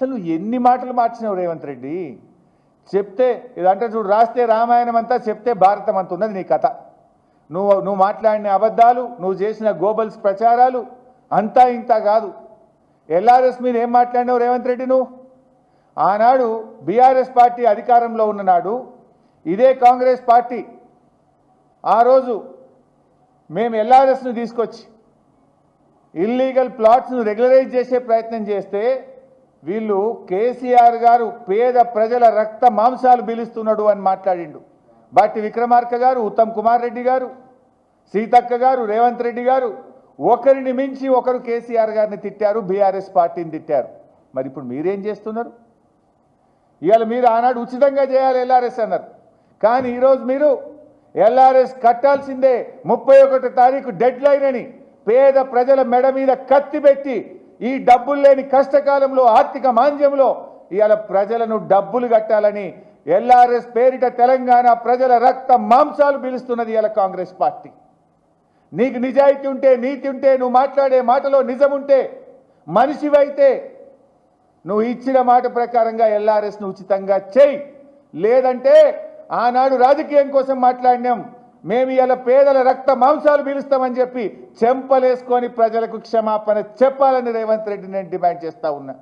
అసలు నువ్వు ఎన్ని మాటలు మార్చినావు రేవంత్ రెడ్డి? చెప్తే ఇదంటే చూడు, రాస్తే రామాయణం అంతా, చెప్తే భారతం అంత ఉన్నది నీ కథ. నువ్వు మాట్లాడిన అబద్ధాలు, నువ్వు చేసిన గోబల్స్ ప్రచారాలు అంతా ఇంత కాదు. ఎల్ఆర్ఎస్ మీద ఏం మాట్లాడినావు రేవంత్ రెడ్డి? నువ్వు ఆనాడు బీఆర్ఎస్ పార్టీ అధికారంలో ఉన్ననాడు ఇదే కాంగ్రెస్ పార్టీ ఆ రోజు మేము ఎల్ఆర్ఎస్ను తీసుకొచ్చి ఇల్లీగల్ ప్లాట్స్ను రెగ్యులరైజ్ చేసే ప్రయత్నం చేస్తే వీళ్ళు కేసీఆర్ గారు పేద ప్రజల రక్త మాంసాలు పీలుస్తున్నాడు అని మాట్లాడిండు. బట్టి విక్రమార్క గారు, ఉత్తమ్ కుమార్ రెడ్డి గారు, సీతక్క గారు, రేవంత్ రెడ్డి గారు ఒకరిని మించి ఒకరు కేసీఆర్ గారిని తిట్టారు, బీఆర్ఎస్ పార్టీని తిట్టారు. మరి ఇప్పుడు మీరేం చేస్తున్నారు? ఇవాళ మీరు ఆనాడు ఉచితంగా చేయాలి ఎల్ఆర్ఎస్ అన్నారు, కానీ ఈరోజు మీరు ఎల్ఆర్ఎస్ కట్టాల్సిందే 31 తారీఖు డెడ్ లైన్ అని పేద ప్రజల మెడ మీద కత్తి పెట్టి ఈ డబ్బులు లేని కష్టకాలంలో, ఆర్థిక మాంద్యంలో ఇవాళ ప్రజలను డబ్బులు కట్టాలని ఎల్ఆర్ఎస్ పేరిట తెలంగాణ ప్రజల రక్త మాంసాలు పీలుస్తున్నది ఇవాళ కాంగ్రెస్ పార్టీ. నీకు నిజాయితీ ఉంటే, నీతి ఉంటే, నువ్వు మాట్లాడే మాటలో నిజం ఉంటే, మనిషివైతే నువ్వు ఇచ్చిన మాట ప్రకారంగా ఎల్ఆర్ఎస్ను ఉచితంగా చేయి. లేదంటే ఆనాడు రాజకీయం కోసం మాట్లాడినాం, మేము ఇలా పేదల రక్త మాంసాలు పీలుస్తామని చెప్పి చెంపలేసుకొని ప్రజలకు క్షమాపణ చెప్పాలని రేవంత్ రెడ్డి నేను డిమాండ్ చేస్తా ఉన్నా.